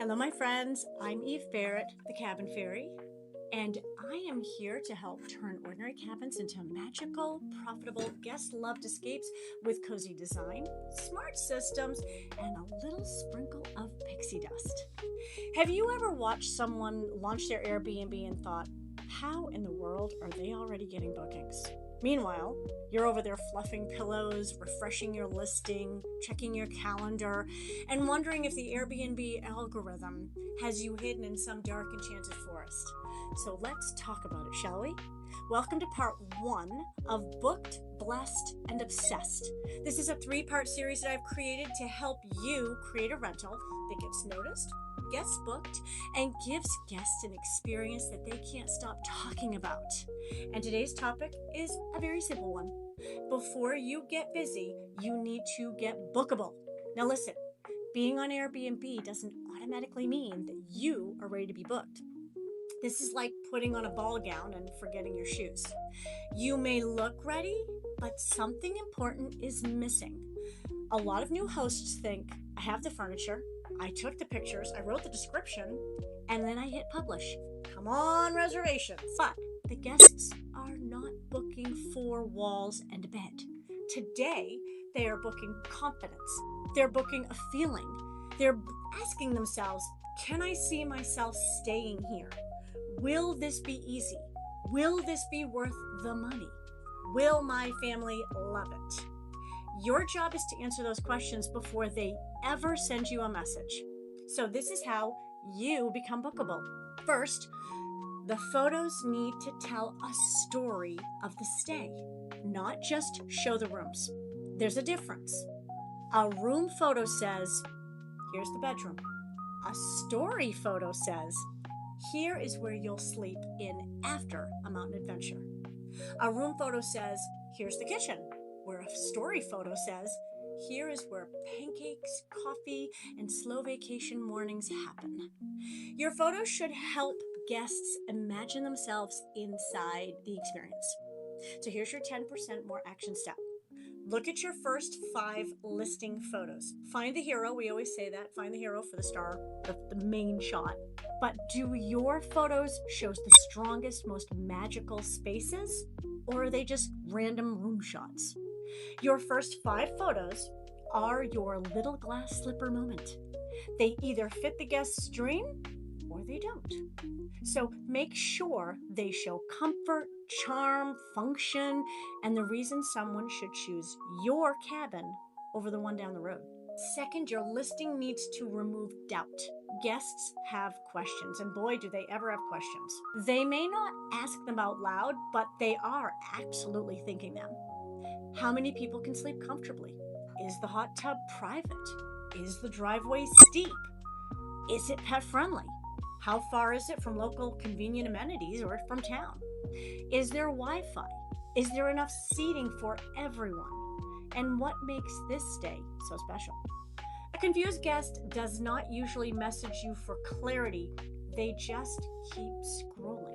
Hello, my friends. I'm Eve Barrett, the Cabin Fairy, and I am here to help turn ordinary cabins into magical, profitable, guest-loved escapes with cozy design, smart systems, and a little sprinkle of pixie dust. Have you ever watched someone launch their Airbnb and thought, how in the world are they already getting bookings? Meanwhile, you're over there fluffing pillows, refreshing your listing, checking your calendar, and wondering if the Airbnb algorithm has you hidden in some dark enchanted forest. So let's talk about it, shall we? Welcome to part one of Booked, Blessed, and Obsessed. This is a three-part series that I've created to help you create a rental that gets noticed, gets booked, and gives guests an experience that they can't stop talking about. And today's topic is a very simple one. Before you get busy, you need to get bookable. Now listen, being on Airbnb doesn't automatically mean that you are ready to be booked. This is like putting on a ball gown and forgetting your shoes. You may look ready, but something important is missing. A lot of new hosts think, I have the furniture, I took the pictures, I wrote the description, and then I hit publish. Come on, reservations. But the guests are not booking 4 walls and a bed. Today, they are booking confidence. They're booking a feeling. They're asking themselves, can I see myself staying here? Will this be easy? Will this be worth the money? Will my family love it? Your job is to answer those questions before they ever send you a message. So this is how you become bookable. First, the photos need to tell a story of the stay, not just show the rooms. There's a difference. A room photo says, here's the bedroom. A story photo says, here is where you'll sleep in after a mountain adventure. A room photo says, here's the kitchen, where a story photo says, here is where pancakes, coffee, and slow vacation mornings happen. Your photos should help guests imagine themselves inside the experience. So here's your 10% more action step. Look at your first 5 listing photos. Find the hero, we always say that, find the hero for the star, the main shot. But do your photos show the strongest, most magical spaces, or are they just random room shots? Your first 5 photos are your little glass slipper moment. They either fit the guest's dream or they don't. So make sure they show comfort, charm, function, and the reason someone should choose your cabin over the one down the road. Second, your listing needs to remove doubt. Guests have questions, and boy, do they ever have questions. They may not ask them out loud, but they are absolutely thinking them. How many people can sleep comfortably? Is the hot tub private? Is the driveway steep? Is it pet friendly? How far is it from local convenient amenities or from town? Is there Wi-Fi? Is there enough seating for everyone? And what makes this stay so special? A confused guest does not usually message you for clarity. They just keep scrolling.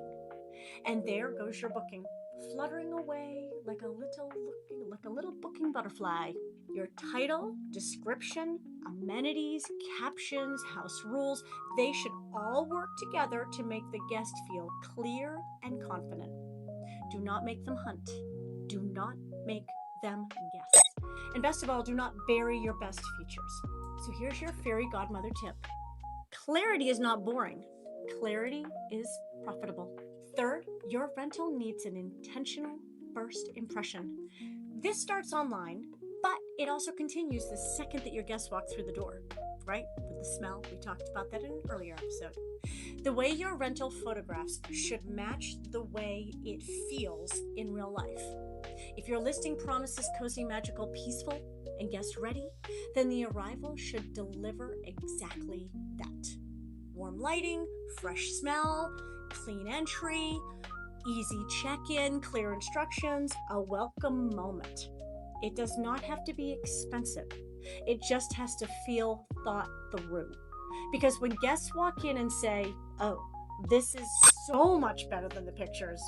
And there goes your booking, fluttering away like a little booking butterfly. Your title, description, amenities, captions, house rules, they should all work together to make the guest feel clear and confident. Do not make them hunt. Do not make them guess. And best of all, do not bury your best features. So here's your fairy godmother tip. Clarity is not boring. Clarity is profitable. Third, your rental needs an intentional first impression. This starts online, but it also continues the second that your guests walk through the door, right? With the smell, we talked about that in an earlier episode. The way your rental photographs should match the way it feels in real life. If your listing promises cozy, magical, peaceful, and guest ready, then the arrival should deliver exactly that. Warm lighting, fresh smell, clean entry, easy check-in, clear instructions, a welcome moment. It does not have to be expensive. It just has to feel thought through. Because when guests walk in and say, oh, this is so much better than the pictures,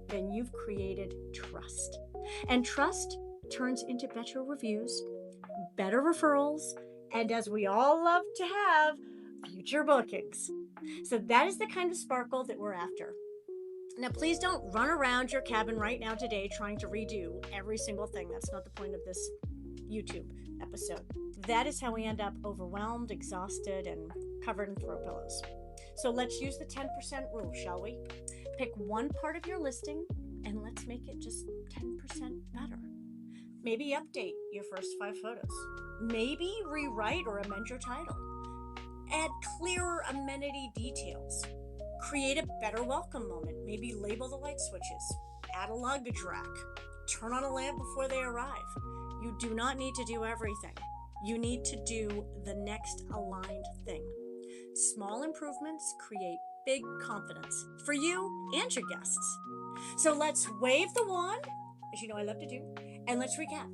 then you've created trust. And trust turns into better reviews, better referrals, and as we all love to have, future bookings. So that is the kind of sparkle that we're after. Now, please don't run around your cabin right now today trying to redo every single thing. That's not the point of this YouTube episode. That is how we end up overwhelmed, exhausted, and covered in throw pillows. So let's use the 10% rule, shall we? Pick one part of your listing and let's make it just 10% better. Maybe update your first 5 photos. Maybe rewrite or amend your title. Add clearer amenity details. Create a better welcome moment. Maybe label the light switches. Add a luggage rack. Turn on a lamp before they arrive. You do not need to do everything. You need to do the next aligned thing. Small improvements create big confidence for you and your guests. So let's wave the wand, as you know I love to do, and let's recap.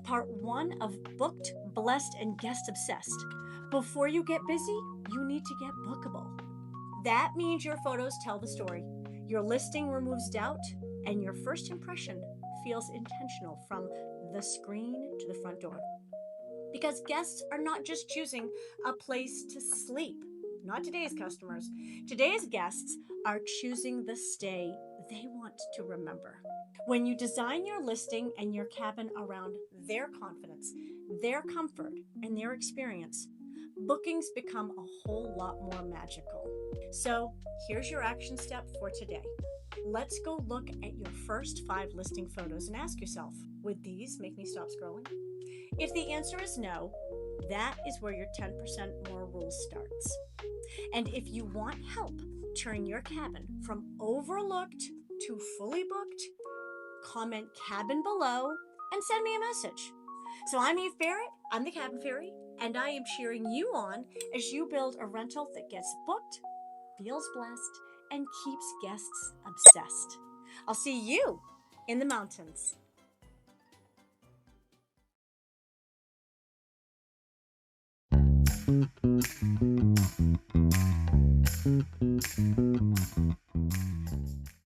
Part 1 of Booked, Blessed, and Guest Obsessed. Before you get busy, you need to get bookable. That means your photos tell the story, your listing removes doubt, and your first impression feels intentional from the screen to the front door. Because guests are not just choosing a place to sleep. Not today's customers. Today's guests are choosing the stay they want to remember. When you design your listing and your cabin around their confidence, their comfort, and their experience, bookings become a whole lot more magical. So here's your action step for today. Let's go look at your first 5 listing photos and ask yourself, would these make me stop scrolling? If the answer is no, that is where your 10% more rule starts. And if you want help turning your cabin from overlooked to fully booked, comment cabin below and send me a message. So I'm Eve Barrett, I'm the Cabin Fairy, and I am cheering you on as you build a rental that gets booked, feels blessed, and keeps guests obsessed. I'll see you in the mountains.